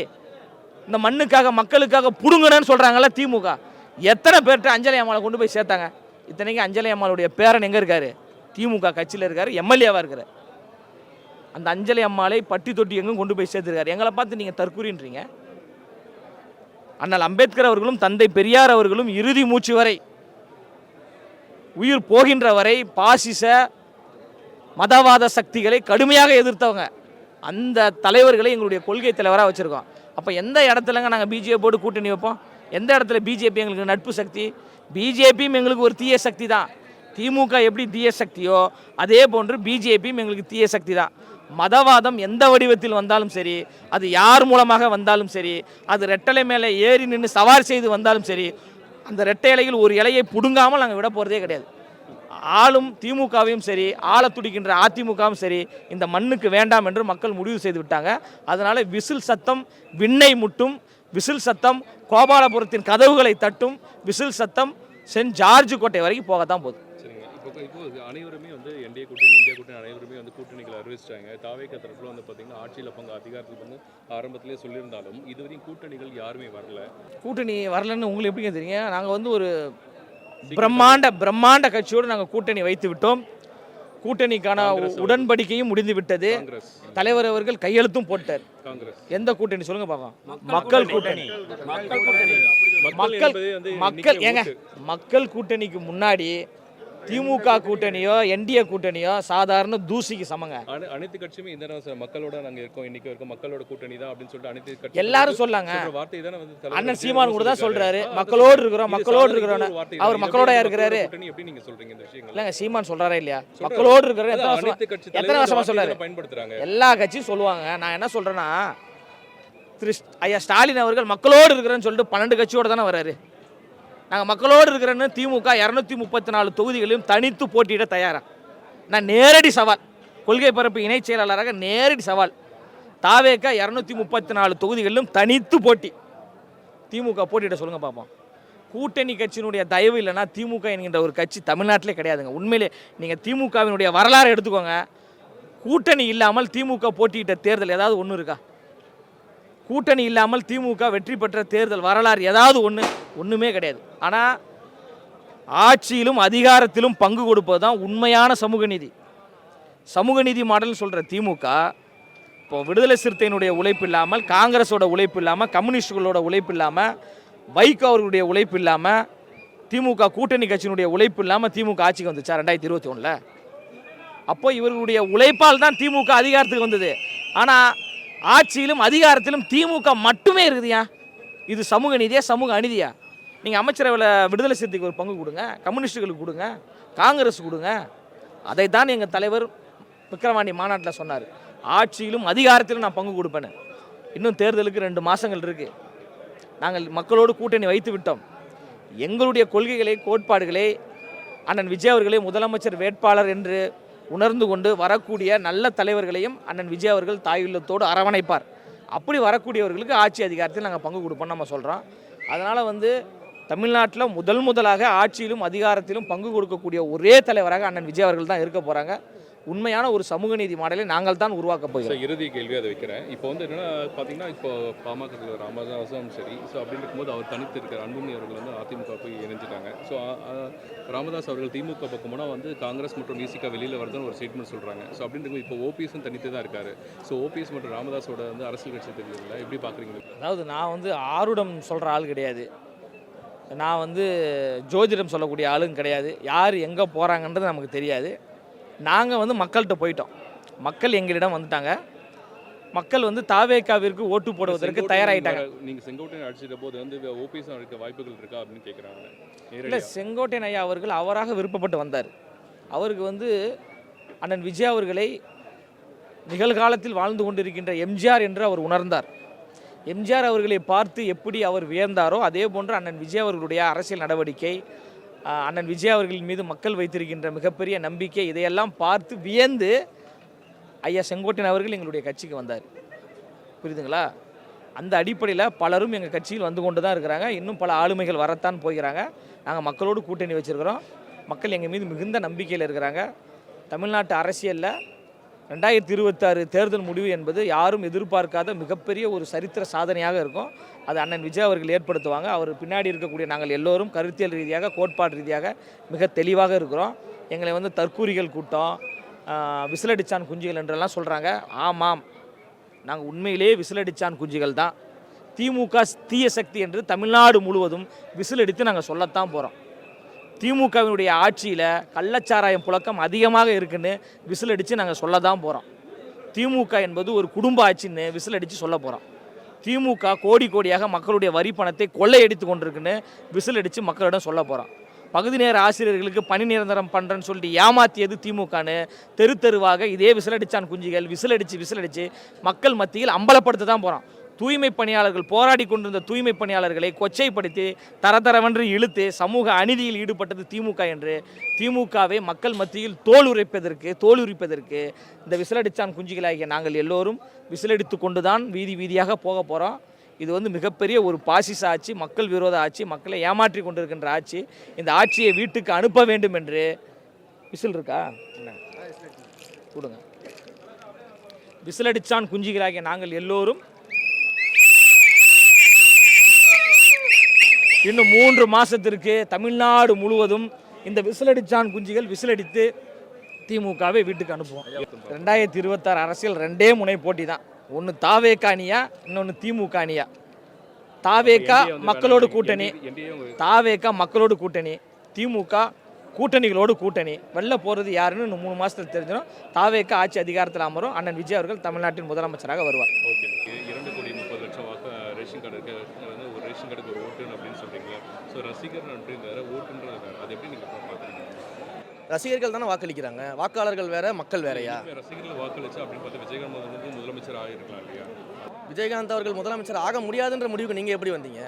இந்த மண்ணுக்காக மக்களுக்காக புடுங்கணும்னு சொல்கிறாங்கல்ல திமுக. எத்தனை பேர்கிட்ட அஞ்சலை அம்மாளை கொண்டு போய் சேர்த்தாங்க? இத்தனைக்கு அஞ்சலை அம்மாளுடைய பேரன் எங்கே இருக்காரு? திமுக கட்சியில் இருக்கார், எம்எல்ஏவாக இருக்கிறார். அந்த அஞ்சலை அம்மாளை பட்டி தொட்டி எங்கும் கொண்டு போய் சேர்த்துருக்காரு. எங்களை பார்த்து நீங்கள் தற்கூறின்றீங்க. அண்ணல் அம்பேத்கர் அவர்களும் தந்தை பெரியார் அவர்களும் இறுதி மூச்சு வரை, உயிர் போகின்ற வரை பாசிச மதவாத சக்திகளை கடுமையாக எதிர்த்தவங்க. அந்த தலைவர்களை எங்களுடைய கொள்கை தலைவராக வச்சுருக்கோம். அப்போ எந்த இடத்துலங்க நாங்கள் பிஜேபியோடு கூட்டணி வைப்போம்? எந்த இடத்துல பிஜேபி எங்களுக்கு நட்பு சக்தி? பிஜேபியும் எங்களுக்கு ஒரு தீய சக்தி தான். திமுக எப்படி தீய சக்தியோ அதே போன்று பிஜேபியும் எங்களுக்கு தீய சக்தி தான். மதவாதம் எந்த வடிவத்தில் வந்தாலும் சரி, அது யார் மூலமாக வந்தாலும் சரி, அது ரெட்டலை மேலே ஏறி நின்று சவாரி செய்து வந்தாலும் சரி, அந்த ரெட்டை இலையில் ஒரு இலையை புடுங்காமல் நாங்கள் விட போகிறதே கிடையாது. ஆளும் திமுகவையும் சரி, ஆள துடிக்கின்ற அதிமுகவும் சரி, இந்த மண்ணுக்கு வேண்டாம் என்று மக்கள் முடிவு செய்து விட்டாங்க. அதனால் விசில் சத்தம் விண்ணை முட்டும், விசில் சத்தம் கோபாலபுரத்தின் கதவுகளை தட்டும், விசில் சத்தம் சென்ட் ஜார்ஜ் கோட்டை வரைக்கும் போகத்தான் போகுது. இப்போ அனைவருமே வந்து என்டிஏ கூட்டணி, இந்தியா கூட்டணி அனைவருமே வந்து கூட்டணிகளை அறிவிச்சிட்டாங்க. தாவேக தரப்பில் வந்து பார்த்தீங்கன்னா ஆட்சியில் பங்கு அதிகாரத்துக்கு வந்து ஆரம்பத்திலே சொல்லியிருந்தாலும் இதுவரையும் கூட்டணிகள் யாருமே வரல. கூட்டணி வரலன்னு உங்களுக்கு எப்படிங்க தெரியுங்க? நாங்கள் வந்து ஒரு பிரம்மாண்ட கட்சியோடு நாங்கள் கூட்டணி வைத்து விட்டோம். கூட்டணிக்கான உடன்படிக்கையும் முடிந்து விட்டது. தலைவர் அவர்கள் கையெழுத்தும் போட்டார். எந்த கூட்டணி சொல்லுங்க பார்க்கலாம்? மக்கள் கூட்டணி. மக்கள் கூட்டணிக்கு முன்னாடி திமுக கூட்டணியோ என்டிஏ கூட்டணியோ சாதாரண தூசிக்கு சமங்க. அனைத்து கட்சியுமே இந்த நேரம் மக்களோட நாங்க இருக்கோம், இன்னைக்கு இருக்கோம், மக்களோட கூட்டணி தான் அப்படின்னு சொல்லிட்டு அனைத்து கட்சி எல்லாரும் சொல்லாங்க. வார்த்தை தானே வந்து அண்ணன் சீமான் கூட தான் சொல்றாரு, மக்களோடு இருக்கிறோம் மக்களோடு இருக்கிறோம். அவர் மக்களோட இருக்கிறாரு. எப்படி நீங்க சொல்றீங்க இந்த விஷயங்கள்? இல்லங்க, சீமான் சொல்றாரா இல்லையா? மக்களோடு இருக்கிற எத்தனை வருஷமா சொல்றாரு? பயன்படுத்துறாங்க, எல்லா கட்சியும் சொல்லுவாங்க. நான் என்ன சொல்றேன்னா, ஐயா ஸ்டாலின் அவர்கள் மக்களோடு இருக்கிறேன்னு சொல்லிட்டு 12 கட்சியோட தானே வர்றாரு. நாங்கள் மக்களோடு இருக்கிறேன்னு திமுக 234 தொகுதிகளையும் தனித்து போட்டியிட தயாரா? நான் நேரடி சவால், கொள்கை பரப்பு இணைச் செயலாளராக நேரடி சவால். தாவேக 234 தொகுதிகளிலும் தனித்து போட்டி திமுக போட்டியிட சொல்லுங்க பார்ப்போம். கூட்டணி கட்சியினுடைய தயவு இல்லைன்னா திமுக என்கின்ற ஒரு கட்சி தமிழ்நாட்டிலே கிடையாதுங்க. உண்மையிலே நீங்கள் திமுகவினுடைய வரலாறு எடுத்துக்கோங்க. கூட்டணி இல்லாமல் திமுக போட்டியிட்ட தேர்தல் ஏதாவது ஒன்று இருக்கா? கூட்டணி இல்லாமல் திமுக வெற்றி பெற்ற தேர்தல் வரலாறு ஏதாவது ஒன்றுமே கிடையாது. ஆனால் ஆட்சியிலும் அதிகாரத்திலும் பங்கு கொடுப்பது தான் உண்மையான சமூக நீதி. சமூக நீதி மாடல்னு சொல்கிற திமுக இப்போ விடுதலை சிறுத்தையினுடைய உழைப்பு இல்லாமல், காங்கிரஸோட உழைப்பு இல்லாமல், கம்யூனிஸ்டுகளோட உழைப்பு இல்லாமல், வைகோ அவர்களுடைய உழைப்பு இல்லாமல், திமுக கூட்டணி கட்சியினுடைய உழைப்பு இல்லாமல் திமுக ஆட்சிக்கு வந்துச்சா 2021? அப்போ இவர்களுடைய உழைப்பால் தான் திமுக அதிகாரத்துக்கு வந்தது. ஆனால் ஆட்சியிலும் அதிகாரத்திலும் திமுக மட்டுமே இருக்குதுயா. இது சமூக நீதியா சமூக அநீதியா? நீங்கள் அமைச்சரவையில் விடுதலை சிறுத்தைக்கு ஒரு பங்கு கொடுங்க, கம்யூனிஸ்டுகளுக்கு கொடுங்க, காங்கிரஸ் கொடுங்க. அதை தான் எங்கள் தலைவர் விக்கிரவாண்டி மாநாட்டில் சொன்னார். ஆட்சியிலும் அதிகாரத்திலும் நான் பங்கு கொடுப்பேன்னு. இன்னும் தேர்தலுக்கு 2 மாதங்கள் இருக்குது. நாங்கள் மக்களோடு கூட்டணி வைத்து விட்டோம். எங்களுடைய கொள்கைகளை, கோட்பாடுகளை அண்ணன் விஜய் அவர்களே முதலமைச்சர் வேட்பாளர் என்று உணர்ந்து கொண்டு வரக்கூடிய நல்ல தலைவர்களையும் அண்ணன் விஜய் அவர்கள் தாயுள்ளத்தோடு அரவணைப்பார். அப்படி வரக்கூடியவர்களுக்கு ஆட்சி அதிகாரத்தில் நாங்கள் பங்கு கொடுப்போம்னு நம்ம சொல்கிறோம். அதனால் தமிழ்நாட்டில் முதலாக ஆட்சியிலும் அதிகாரத்திலும் பங்கு கொடுக்கக்கூடிய ஒரே தலைவராக அண்ணன் விஜய் அவர்கள் தான் இருக்க போகிறாங்க. உண்மையான ஒரு சமூக நீதி மாடலை நாங்கள் தான் உருவாக்க போகிறோம். இறுதி கேள்வி அதை வைக்கிறேன். இப்போ என்னன்னா பார்த்தீங்கன்னா, இப்போ பாமக ராமதாசும் சரி, ஸோ அப்படின்னு இருக்கும்போது அவர் தனித்து இருக்கிற அன்புமணி அவர்கள் அதிமுக போய் இணைஞ்சிட்டாங்க. ஸோ ராமதாஸ் அவர்கள் திமுக பக்கம்னா காங்கிரஸ் மற்றும் விசிகா வெளியில் வருதுன்னு ஒரு ஸ்டேட்மெண்ட் சொல்கிறாங்க. ஸோ அப்படின்னு இருக்கும்போது இப்போ ஓபிஎஸும் தனித்து தான் இருக்காரு. ஸோ ஓபிஎஸ் மற்றும் ராமதாஸோட அரசியல் கட்சி தெரியல, எப்படி பார்க்குறீங்க? அதாவது நான் ஆருடம் சொல்கிற ஆள் கிடையாது. நான் ஜோதிடம் சொல்லக்கூடிய ஆளும் கிடையாது. யார் எங்கே போகிறாங்கன்றது நமக்கு தெரியாது. நாங்கள் மக்கள்கிட்ட போயிட்டோம். மக்கள் எங்களிடம் வந்துட்டாங்க. மக்கள் தாவேகாவிற்கு ஓட்டு போடுவதற்கு தயாராகிட்டாங்க. நீங்கள் செங்கோட்டையன் அடிச்சிட்ட போது ஓபிஎஸ் இருக்க வாய்ப்புகள் இருக்கா அப்படின்னு கேட்குறாங்க. இல்லை, செங்கோட்டையன் ஐயா அவர்கள் அவராக விருப்பப்பட்டு வந்தார். அவருக்கு அண்ணன் விஜய் அவர்களை நிகழ்காலத்தில் வாழ்ந்து கொண்டிருக்கின்ற எம்ஜிஆர் என்று அவர் உணர்ந்தார். எம்ஜிஆர் அவர்களை பார்த்து எப்படி அவர் வியந்தாரோ அதே போன்று அண்ணன் விஜய் அவர்களுடைய அரசியல் நடவடிக்கை, அண்ணன் விஜய் அவர்களின் மீது மக்கள் வைத்திருக்கின்ற மிகப்பெரிய நம்பிக்கை, இதையெல்லாம் பார்த்து வியந்து ஐயா செங்கோட்டையன் அவர்கள் எங்களுடைய கட்சிக்கு வந்தார். புரியுதுங்களா? அந்த அடிப்படையில் பலரும் எங்கள் கட்சியில் வந்து கொண்டு தான் இருக்கிறாங்க. இன்னும் பல ஆளுமைகள் வரத்தான் போகிறாங்க. நாங்கள் மக்களோடு கூட்டணி வச்சுருக்கிறோம். மக்கள் எங்கள் மீது மிகுந்த நம்பிக்கையில் இருக்கிறாங்க. தமிழ்நாட்டு அரசியலில் 2026 தேர்தல் முடிவு என்பது யாரும் எதிர்பார்க்காத மிகப்பெரிய ஒரு சரித்திர சாதனையாக இருக்கும். அது அண்ணன் விஜய் அவர்கள் ஏற்படுத்துவாங்க. அவர் பின்னாடி இருக்கக்கூடிய நாங்கள் எல்லோரும் கருத்தியல் ரீதியாக, கோட்பாடு ரீதியாக மிக தெளிவாக இருக்கிறோம். எங்களை தற்கூரிகள் கூட்டம், விசிலடிச்சான் குஞ்சுகள் என்றெல்லாம் சொல்கிறாங்க. ஆமாம், நாங்கள் உண்மையிலேயே விசிலடிச்சான் குஞ்சுகள் தான். திமுக தீய சக்தி என்று தமிழ்நாடு முழுவதும் விசிலடித்து நாங்கள் சொல்லத்தான் போகிறோம். திமுகவினுடைய ஆட்சியில் கள்ளச்சாராயம் புழக்கம் அதிகமாக இருக்குன்னு விசிலடித்து நாங்கள் சொல்ல தான் போகிறோம். திமுக என்பது ஒரு குடும்ப ஆட்சின்னு விசிலடித்து சொல்ல போகிறோம். திமுக கோடி கோடியாக மக்களுடைய வரி பணத்தை கொள்ளையடித்து கொண்டிருக்குன்னு விசிலடித்து மக்களிடம் சொல்ல போகிறோம். பகுதி நேர ஆசிரியர்களுக்கு பணி நிரந்தரம் பண்ணுறேன்னு சொல்லிட்டு ஏமாற்றியது திமுகன்னு தெரு தெருவாக இதே விசிலடிச்சான் குஞ்சுகள் விசிலடித்து மக்கள் மத்தியில் அம்பலப்படுத்த தான் போகிறோம். தூய்மை பணியாளர்கள் போராடி கொண்டிருந்த தூய்மை பணியாளர்களை கொச்சைப்படுத்தி தரதரவென்று இழுத்து சமூக அநீதியில் ஈடுபட்டது திமுக என்று திமுகவை மக்கள் மத்தியில் தோலுரிப்பதற்கு இந்த விசிலடிச்சான் குஞ்சுகளாகிய நாங்கள் எல்லோரும் விசிலடித்து கொண்டு தான் வீதியாக போக போகிறோம். இது மிகப்பெரிய ஒரு பாசிச ஆட்சி, மக்கள் விரோத ஆட்சி, மக்களை ஏமாற்றி கொண்டிருக்கின்ற ஆட்சி. இந்த ஆட்சியை வீட்டுக்கு அனுப்ப வேண்டும் என்று விசில் இருக்கா கொடுங்க. விசிலடிச்சான் குஞ்சுகளாகிய நாங்கள் எல்லோரும் இன்னும் 3 மாதத்திற்கு தமிழ்நாடு முழுவதும் இந்த விசிலடிச்சான் குஞ்சுகள் விசிலடித்து திமுகவை வீட்டுக்கு அனுப்புவோம். 2026 அரசியல் 2 முனை போட்டி தான். ஒன்று தாவேகா அணியா, இன்னொன்று திமுக அணியா. தாவேகா மக்களோடு கூட்டணி, திமுக கூட்டணிகளோடு கூட்டணி வெளில போகிறது யாருன்னு இன்னும் 3 மாதத்தில் தெரிஞ்சிடும். தாவேக்கு ஆட்சி அதிகாரத்தில் அமரும். அண்ணன் விஜய் அவர்கள் தமிழ்நாட்டின் முதலமைச்சராக வருவார். ஓகே, 2,30,00,000 வாக்கு ரேஷன் கார்டு இருக்கு, வந்து ஒரு ரேஷன் கார்டுக்கு ஒரு ஓட்டுன்னு அப்படின்னு சொல்றீங்க. ஸோ ரசிகர் அப்படின்ற வேற, ஓட்டுன்றது வேற, அது எப்படி நீங்கள் பார்க்குறீங்க? ரசிகர்கள் தானே வாக்களிக்கிறாங்க, வாக்காளர்கள் வேற, மக்கள் வேறையா? ரசிகர்கள் வாக்களிச்சு அப்படின்னு பார்த்தா விஜயகாந்த் வந்து முதலமைச்சர் ஆகிருக்கலாம் இல்லையா? விஜயகாந்த் அவர்கள் முதலமைச்சர் ஆக முடியாதுன்ற முடிவுக்கு நீங்கள் எப்படி வந்தீங்க?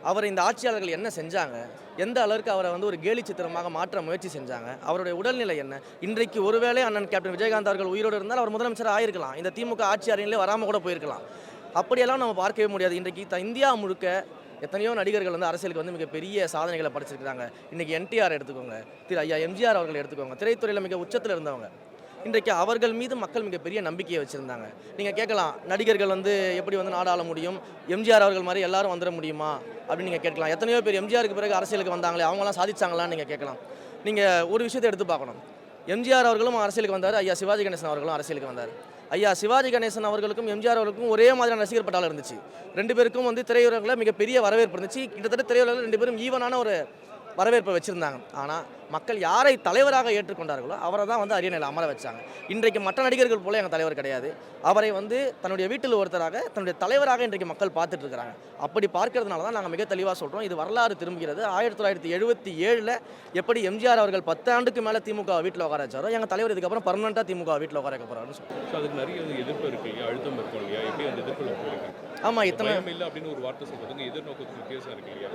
அவர் இந்த ஆட்சியாளர்கள் என்ன செஞ்சாங்க? எந்த அளவுக்கு அவரை வந்து ஒரு கேலி சித்திரமாக மாற்ற முயற்சி செஞ்சாங்க? அவருடைய உடல்நிலை என்ன? இன்றைக்கு ஒருவேளை அண்ணன் கேப்டன் விஜயகாந்த் அவர்கள் உயிரோடு இருந்தால் அவர் முதலமைச்சர் ஆகிருக்கலாம். இந்த திமுக ஆட்சி அறையிலே வராமல் கூட போயிருக்கலாம். அப்படியெல்லாம் நம்ம பார்க்கவே முடியாது. இன்றைக்கு இந்தியா முழுக்க எத்தனையோ நடிகர்கள் வந்து அரசியலுக்கு வந்து மிகப்பெரிய சாதனைகளை படைச்சிருக்கிறாங்க. இன்றைக்கி என்டிஆர் எடுத்துக்கோங்க, ஐயா எம்ஜிஆர் அவர்கள் எடுத்துக்கோங்க, திரைத்துறையில் மிக உச்சத்தில் இருந்தவங்க. இன்றைக்கு அவர்கள் மீது மக்கள் மிகப்பெரிய நம்பிக்கையை வச்சுருந்தாங்க. நீங்கள் கேட்கலாம், நடிகர்கள் வந்து எப்படி வந்து நாடு ஆள முடியும், எம்ஜிஆர் அவர்கள் மாதிரி எல்லாரும் வந்துட முடியுமா அப்படின்னு நீங்கள் கேட்கலாம். எத்தனையோ பேர் எம்ஜிஆருக்கு பிறகு அரசியலுக்கு வந்தாங்களே, அவங்களாம் சாதிச்சாங்களான்னு நீங்கள் கேட்கலாம். நீங்கள் ஒரு விஷயத்தை எடுத்து பார்க்கணும். எம்ஜிஆர் அவர்களும் அரசியலுக்கு வந்தார், ஐயா சிவாஜி கணேசன் அவர்களும் அரசியலுக்கு வந்தார். ஐயா சிவாஜி கணேசன் அவர்களுக்கும் எம்ஜிஆர் அவர்களுக்கும் ஒரே மாதிரியான ரசிகர் பட்டாளம் இருந்துச்சு. 2 பேருக்கும் வந்து திரையுலகில் மிகப்பெரிய வரவேற்பு இருந்துச்சு. கிட்டத்தட்ட திரையுலகில் 2 பேரும் ஈவனான ஒரு வரவேற்பை வச்சுருந்தாங்க. ஆனால் மக்கள் யாரை தலைவராக ஏற்றுக்கொண்டார்களோ அவரை தான் வந்து அரியணையில் அமர வச்சாங்க. இன்றைக்கு மற்ற நடிகர்கள் போல எங்கள் தலைவர் கிடையாது. அவரை வந்து தன்னுடைய வீட்டில் ஒருத்தராக, தன்னுடைய தலைவராக இன்றைக்கு மக்கள் பார்த்துட்டு இருக்கிறாங்க. அப்படி பார்க்கறதுனால தான் நாங்கள் மிக தெளிவாக சொல்கிறோம், இது வரலாறு திரும்புகிறது. 1977 எப்படி எம்ஜிஆர் அவர்கள் 10 ஆண்டுக்கு மேலே திமுக வீட்டில் உட்கார வச்சாரோ, எங்கள் தலைவர் இதுக்கப்புறம் பர்மனெண்ட்டாக திமுக வீட்டில் உட்கார வைக்க போகிறாருன்னு சொல்லுவோம். ஸோ அதுக்கு நிறைய எதிர்ப்பு இருக்கு இல்லையா, அழுத்தம் இருக்கும் இல்லையா, எப்படி அந்த எதிர்ப்புல போகிறீங்க? ஆமாம், இத்தனை இல்லை அப்படின்னு ஒரு வார்த்தை சொல்கிறதுக்கு எதிர்நோக்கத்துக்கு வித்தியாசம் இருக்கு இல்லையா?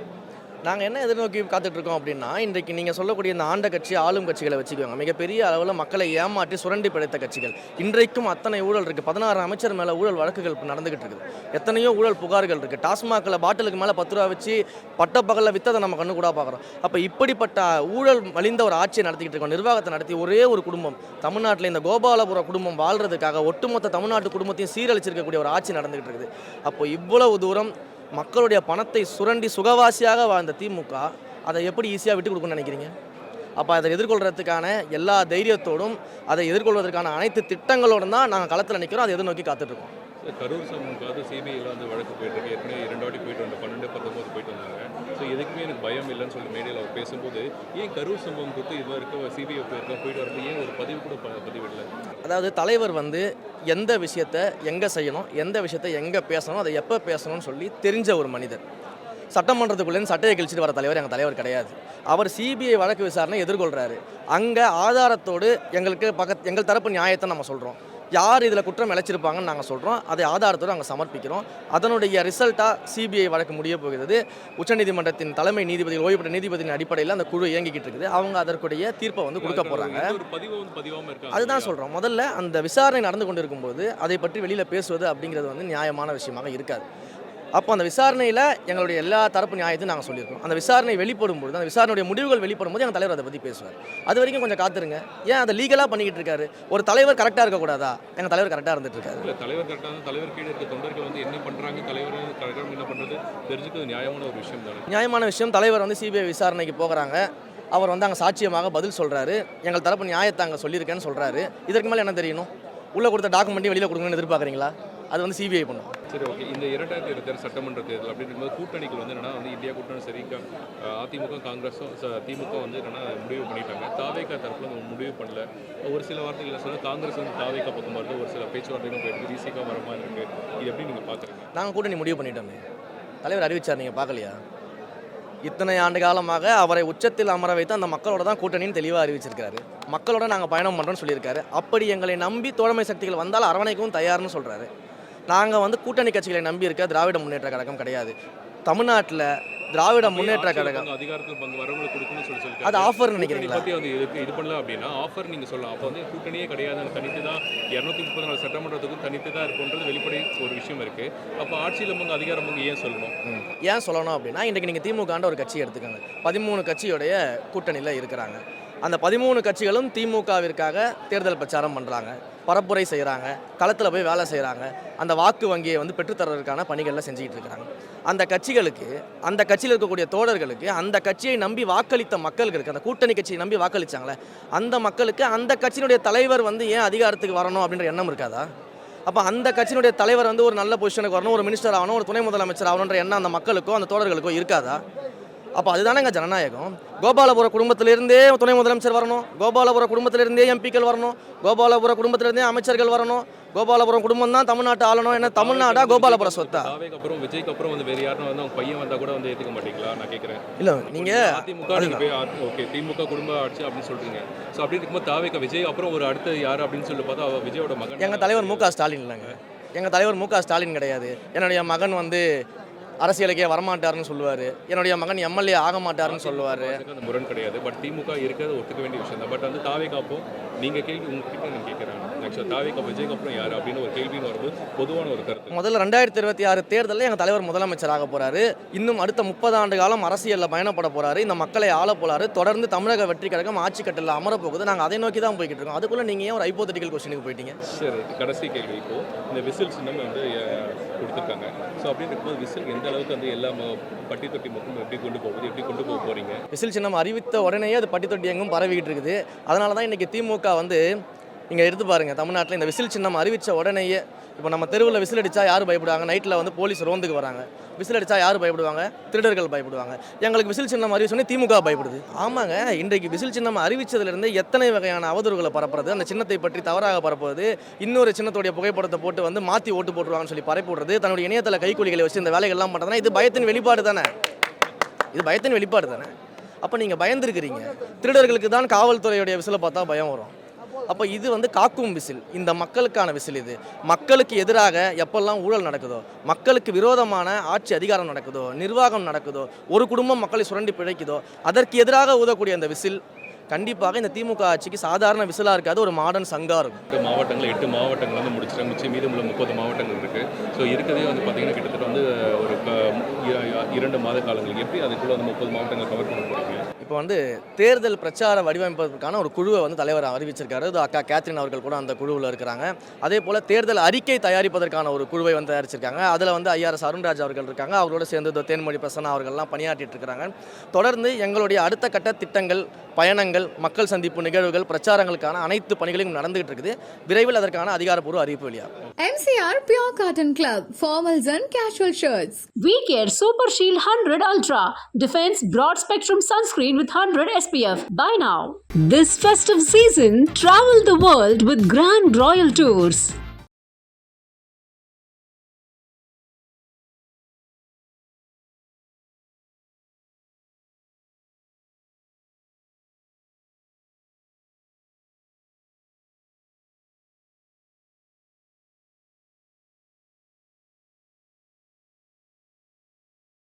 நாங்கள் என்ன எதிர்நோக்கி காத்துட்ருக்கோம் அப்படின்னா, இன்றைக்கு நீங்கள் சொல்லக்கூடிய இந்த ஆண்ட கட்சி, ஆளும் கட்சிகளை வச்சுக்குவாங்க. மிகப்பெரிய அளவில் மக்களை ஏமாற்றி சுரண்டி பிழைத்த கட்சிகள். இன்றைக்கும் அத்தனை ஊழல் இருக்குது. 16 அமைச்சர் மேலே ஊழல் வழக்குகள் இப்போ நடந்துகிட்டு இருக்குது. எத்தனையோ ஊழல் புகார்கள் இருக்குது. டாஸ்மாகில் பாட்டிலுக்கு மேலே 10 ரூபா வச்சு பட்டப்பகலில் விற்றதை நம்ம கண்ணு கூட பார்க்குறோம். அப்போ இப்படிப்பட்ட ஊழல் மலிந்த ஒரு ஆட்சியை நடத்திக்கிட்டு இருக்கோம். நிர்வாகத்தை நடத்தி ஒரே ஒரு குடும்பம், தமிழ்நாட்டில் இந்த கோபாலபுர குடும்பம் வாழ்கிறதுக்காக ஒட்டுமொத்த தமிழ்நாட்டு குடும்பத்தையும் சீரழிச்சிருக்கக்கூடிய ஒரு ஆட்சி நடந்துகிட்டு இருக்குது. அப்போ இவ்வளவு தூரம் மக்களுடைய பணத்தை சுரண்டி சுகவாசியாக வாழ்ந்த திமுக அதை எப்படி ஈஸியாக விட்டு கொடுக்கணும்னு நினைக்கிறீங்க? அப்போ அதை எதிர்கொள்கிறதுக்கான எல்லா தைரியத்தோடும், அதை எதிர்கொள்வதற்கான அனைத்து திட்டங்களோடும் தான் நாங்கள் களத்தில் நிற்கிறோம். அதை எதிர்நோக்கி காத்துட்ருக்கோம். கரூர் சம்பவம் சிபிஐயில் வந்து வழக்கு போயிட்டுருக்கு. ஏற்கனவே 2 வாட்டி போயிட்டு வந்து 12, 19 போயிட்டு வந்தாங்க. ஸோ எதுக்குமே எனக்கு பயம் இல்லைன்னு சொல்லி மேடையில் அவர் பேசும்போது, ஏன் கரூர் சம்பவம் கொடுத்து இதுவாக இருக்க சிபிஐ போயிட்டு வரப்போ ஏன் ஒரு பதிவு கூட பதிவிடலை? அதாவது தலைவர் வந்து எந்த விஷயத்தை எங்கே செய்யணும், எந்த விஷயத்தை எங்கே பேசணும், அதை எப்போ பேசணும்னு சொல்லி தெரிஞ்ச ஒரு மனிதர். சட்டமன்றத்துக்குள்ளேருந்து சட்டையை கிழிச்சிட்டு வர தலைவர் எங்கள் தலைவர் கிடையாது. அவர் சிபிஐ வழக்கு விசாரணை எதிர்கொள்கிறாரு. அங்கே ஆதாரத்தோடு எங்கள் தரப்பு நியாயத்தை நம்ம சொல்கிறோம். யார் இதில் குற்றம் இழைச்சிருப்பாங்கன்னு நாங்கள் சொல்கிறோம். அதை ஆதாரத்தோடு நாங்கள் சமர்ப்பிக்கிறோம். அதனுடைய ரிசல்ட்டாக சிபிஐ வழக்கு முடிய போகிறது. உச்சநீதிமன்றத்தின் தலைமை நீதிபதி, ஓய்வு பெற்ற நீதிபதியின் அடிப்படையில் அந்த குழு இயங்கிக்கிட்டு இருக்குது. அவங்க அதற்குடைய தீர்ப்பை வந்து கொடுக்க போகிறாங்க. அதுதான் சொல்கிறோம். முதல்ல அந்த விசாரணை நடந்து கொண்டு இருக்கும்போது அதை பற்றி வெளியில் பேசுவது அப்படிங்கிறது வந்து நியாயமான விஷயமாக இருக்காது. அப்போ அந்த விசாரணையில் எங்களுடைய எல்லா தரப்பு நியாயத்தையும் நாங்கள் சொல்லியிருக்கோம். அந்த விசாரணை வெளிப்படும்போது, அந்த விசாரணையுடைய முடிவுகள் வெளிப்படும்போது எங்கள் தலைவர் அதை பற்றி பேசுவார். அது வரைக்கும் கொஞ்சம் காத்துருங்க. ஏன் அதை லீகலாக பண்ணிக்கிட்டு இருக்காரு? ஒரு தலைவர் கரெக்டாக இருக்கக்கூடாதா? எங்கள் தலைவர் கரெக்டாக இருந்துட்டு இருக்காரு. இல்லை, தலைவர் கரெக்டாக, தலைவர் கீழே இருக்க தொண்டர்கள் வந்து என்ன பண்ணுறாங்க, தலைவர் கரெக்டாக என்ன பண்ணுறது தெரிஞ்சுக்கிறது நியாயமான ஒரு விஷயம் தானே? நியாயமான விஷயம். தலைவர் வந்து சிபிஐ விசாரணைக்கு போகிறாங்க. அவர் வந்து அங்கே சாட்சியமாக பதில் சொல்கிறாரு. எங்கள் தரப்பு நியாயத்தை அங்கே சொல்லியிருக்கேன்னு சொல்கிறாரு. இதற்கு மேலே என்ன தெரியணும்? உள்ளே கொடுத்த டாக்குமெண்ட்டையும் வெளியில் கொடுக்கணும்னு எதிர்பார்க்குறீங்களா? அது வந்து சிபிஐ பண்ணும். சரி, ஓகே. இந்த 2020 சட்டமன்ற தேர்தல் அப்படின்றது கூட்டணிகள் வந்து என்னன்னா வந்து இந்தியா கூட்டணி சரி, அதிமுக காங்கிரஸும் திமுக வந்து என்னன்னா முடிவு பண்ணிட்டாங்க. தாவேகா தரப்புல முடிவு பண்ணல. ஒரு சில வார்த்தைகள் சொன்னால் காங்கிரஸ் வந்து தாவேகா பக்கம் வருது, ஒரு சில பேச்சுவார்த்தைகளும் போயிட்டு ரீசிக்காக வர மாதிரி இருக்கு. இது எப்படி நீங்கள் பார்க்குறீங்க? நாங்கள் கூட்டணி முடிவு பண்ணிட்டோமே. தலைவர் அறிவிச்சார், நீங்கள் பார்க்கலையா? இத்தனை ஆண்டு காலமாக அவரை உச்சத்தில் அமர வைத்து அந்த மக்களோட தான் கூட்டணின்னு தெளிவாக அறிவிச்சிருக்காரு. மக்களோட நாங்கள் பயணம் பண்ணுறோன்னு சொல்லியிருக்காரு. அப்படி எங்களை நம்பி தோழமை சக்திகள் வந்தால் அரவணைக்கவும் தயார்னு சொல்கிறாரு. நாங்கள் வந்து கூட்டணி கட்சிகளை நம்பி இருக்க திராவிட முன்னேற்ற கழகம் கிடையாது. தமிழ்நாட்டில் திராவிட முன்னேற்ற கழகம் அதிகாரத்தில் பங்கு வரவங்களை கொடுக்கணும்னு சொல்லி அது ஆஃபர் நினைக்கிறீங்களா? பற்றி வந்து இது பண்ணல அப்படின்னா ஆஃபர் நீங்கள் சொல்லலாம். அப்போ வந்து கூட்டணியே கிடையாது, தனித்து தான் 234 சட்டமன்றத்துக்கும் தனித்து தான் இருக்குன்றது வெளிப்படை ஒரு விஷயம் இருக்குது. அப்போ ஆட்சியில் பங்கு அதிகாரம் பங்கு ஏன் சொல்லணும்? ஏன் சொல்லணும் அப்படின்னா, இன்றைக்கி நீங்கள் திமுகன்ற ஒரு கட்சி எடுத்துக்கோங்க. 13 கட்சியோடைய கூட்டணியில் இருக்கிறாங்க. அந்த 13 கட்சிகளும் திமுகவிற்காக தேர்தல் பிரச்சாரம் பண்ணுறாங்க, பரப்புரை செய்கிறாங்க, களத்தில் போய் வேலை செய்கிறாங்க, அந்த வாக்கு வங்கியை வந்து பெற்றுத்தரதுக்கான பணிகளில் செஞ்சுக்கிட்டு இருக்கிறாங்க. அந்த கட்சிகளுக்கு, அந்த கட்சியில் இருக்கக்கூடிய தோழர்களுக்கு, அந்த கட்சியை நம்பி வாக்களித்த மக்களுக்கு, அந்த கூட்டணி கட்சியை நம்பி வாக்களித்தாங்களே அந்த மக்களுக்கு அந்த கட்சியினுடைய தலைவர் வந்து ஏன் அதிகாரத்துக்கு வரணும் அப்படின்ற எண்ணம் இருக்காதா? அப்போ அந்த கட்சியினுடைய தலைவர் வந்து ஒரு நல்ல பொசிஷனுக்கு வரணும், ஒரு மினிஸ்டர் ஆகணும், ஒரு துணை முதலமைச்சர் ஆகணுன்ற எண்ணம் அந்த மக்களுக்கோ அந்த தோழர்களுக்கோ இருக்காதா? அப்போ அதுதானேங்க ஜனநாயகம். கோபாலபுர குடும்பத்திலிருந்தே துணை முதலமைச்சர் வரணும், கோபாலபுர குடும்பத்திலிருந்தே எம்பிக்கள் வரணும், கோபாலபுர குடும்பத்திலிருந்தே அமைச்சர்கள் வரணும், கோபாலபுரம் குடும்பம் தான் தமிழ்நாட்டை ஆளணும். என்ன தமிழ்நாடா கோபாலபுர சொத்தா? தாவேக்கு அப்புறம் விஜய்க்கு அப்புறம் வந்து வேற யாரும் வந்து அவங்க பையன் வந்தா கூட வந்து ஏத்துக்க மாட்டீங்களா? நான் கேட்குறேன். இல்லை நீங்கள் அதிமுக நீங்க போய் ஓகே திமுக குடும்ப ஆட்சி அப்படின்னு சொல்றீங்க. ஸோ அப்படி இருக்கும்போது தாவேக்கு விஜய் அப்புறம் ஒரு அடுத்த யார் அப்படின்னு சொல்லி பார்த்தா விஜயோட மகன் எங்கள் தலைவர் மு க ஸ்டாலின் இல்லைங்க. எங்கள் தலைவர் மு க ஸ்டாலின் கிடையாது. என்னுடைய மகன் வந்து அரசியலுக்கே வரமாட்டாருன்னு சொல்லுவார், என்னுடைய மகன் எம்எல்ஏ ஆக மாட்டாருன்னு சொல்லுவார். அந்த முரண் கிடையாது. பட் திமுக இருக்கிறது ஒத்துக்க வேண்டிய விஷயம் தான். பட் வந்து தாவேக்கு அப்போ நீங்கள் கேள்வி உங்ககிட்ட நான் கேட்குறேன். ஆக்சுவலாக தாவேக்கு விஜய்க்கு அப்புறம் யார் அப்படின்னு ஒரு கேள்வின்னு வரும்போது பொதுவான ஒரு கருத்து. முதல்ல 2026 தேர்தலில் எங்கள் தலைவர் முதலமைச்சர் ஆக போகிறாரு. இன்னும் அடுத்த 30 ஆண்டு காலம் அரசியலில் பயணப்பட போகிறாரு. இந்த மக்களை ஆள போகிறாரு. தொடர்ந்து தமிழக வெற்றி கழகம் ஆட்சி கட்டில் அமரப்போகுது. நாங்கள் அதை நோக்கி தான் போய்கிட்டு இருக்கோம். அதுக்குள்ளே நீங்கள் ஏன் ஒரு ஹைப்போதெட்டிக்கல் கொஸ்டினுக்கு போயிட்டீங்க? சரி, கடைசி கேள்வி. இப்போது இந்த விசில் சின்னம் வந்து கொடுத்துருக்காங்க. ஸோ அப்படின்னு இருக்கும்போது விசில் எந்த அளவுக்கு வந்து எல்லா பட்டி தொட்டி மக்களும் எப்படி கொண்டு போகுது, எப்படி கொண்டு போக போகிறீங்க? விசில் சின்னம் அறிவித்த உடனேயே அது பட்டி தொட்டி எங்கும் பரவிக்கிட்டு இருக்குது. அதனால தான் இன்றைக்கி திமுக வந்து இங்கே எடுத்து பாருங்கள், தமிழ்நாட்டில் இந்த விசில் சின்னம் அறிவித்த உடனேயே இப்போ நம்ம தெருவில் விசில் அடித்தா யார் பயப்படுவாங்க? நைட்டில் வந்து போலீஸ் ரோந்துக்கு வராங்க. விசில் அடித்தா யார் பயப்படுவாங்க? திருடர்கள் பயப்படுவாங்க. எங்களுக்கு விசில் சின்னம் அறிவிச்சோன்னே திமுக பயப்படுது. ஆமாங்க, இன்றைக்கு விசில் சின்னம் அறிவித்ததுலேருந்து எத்தனை வகையான அவதூறுகளை பரப்புறது, அந்த சின்னத்தை பற்றி தவறாக பரப்புவது, இன்னொரு சின்னத்துடைய புகைப்படத்தை போட்டு வந்து மாற்றி ஓட்டு போட்டுருவாங்கன்னு சொல்லி பரப்பிவிடுறது, தன்னுடைய இணையத்தில் கைக்கூலிகளை வச்சு இந்த வேலைகள்லாம் பண்ணுறதுனா இது பயத்தின் வெளிப்பாடு தானே. இது பயத்தின் வெளிப்பாடு தானே. அப்போ நீங்கள் பயந்துருக்கிறீங்க. திருடர்களுக்கு தான் காவல்துறையுடைய விசிலை பார்த்தா பயம் வரும். அப்போ இது வந்து காக்கும் விசில், இந்த மக்களுக்கான விசில். இது மக்களுக்கு எதிராக எப்பெல்லாம் ஊழல் நடக்குதோ, மக்களுக்கு விரோதமான ஆட்சி அதிகாரம் நடக்குதோ, நிர்வாகம் நடக்குதோ, ஒரு குடும்பம் மக்களை சுரண்டி பிழைக்குதோ, அதற்கு எதிராக ஊதக்கூடிய அந்த விசில் கண்டிப்பாக இந்த திமுக ஆட்சிக்கு சாதாரண விசிலாக இருக்காது, ஒரு மாடர்ன் சங்கா இருக்கும். 8 மாவட்டங்கள் வந்து முடிச்சிட்டாங்க. மிச்சம் மீதமுள்ள 30 மாவட்டங்கள் இருக்குது. ஸோ இருக்கிறதே வந்து பார்த்திங்கன்னா கிட்டத்தட்ட வந்து ஒரு 2 மாத காலங்களுக்கு எப்படி அதுக்குள்ளே வந்து 30 மாவட்டங்கள் கவர் பண்ண போகிறீங்க? இப்போ வந்து தேர்தல் பிரச்சார வடிவமைப்பதற்கான ஒரு குழுவை வந்து தலைவர் அறிவிச்சிருக்காரு. அது அக்கா கேத்ரின் அவர்கள் கூட அந்த குழுவில் இருக்கிறாங்க. அதே போல் தேர்தல் அறிக்கை தயாரிப்பதற்கான ஒரு குழுவை வந்து தயாரிச்சிருக்காங்க. அதில் வந்து ஐஆர்எஸ் அருண்ராஜ் அவர்கள் இருக்காங்க. அவரோட சேர்ந்து தேன்மொழி பிரசன்னா அவர்கள்லாம் பணியாற்றிட்டு இருக்கிறாங்க. தொடர்ந்து எங்களுடைய அடுத்த கட்ட திட்டங்கள், பயணங்கள், மக்கள் சந்திப்பு நிகழ்வுகள், பிரச்சாரங்களுக்கான அனைத்து பணிகளையும் நடந்துகிட்டு இருக்குது. விரைவில் அதற்கான அதிகாரப்பூர்வ அறிவிப்பு வெளியாகும். MCR Pure Cotton Club, formals and casual shirts. WeCare Super Shield 100 Ultra Defense Broad Spectrum Sunscreen with 100 SPF. Buy now. This festive season, travel the world with Grand Royal Tours.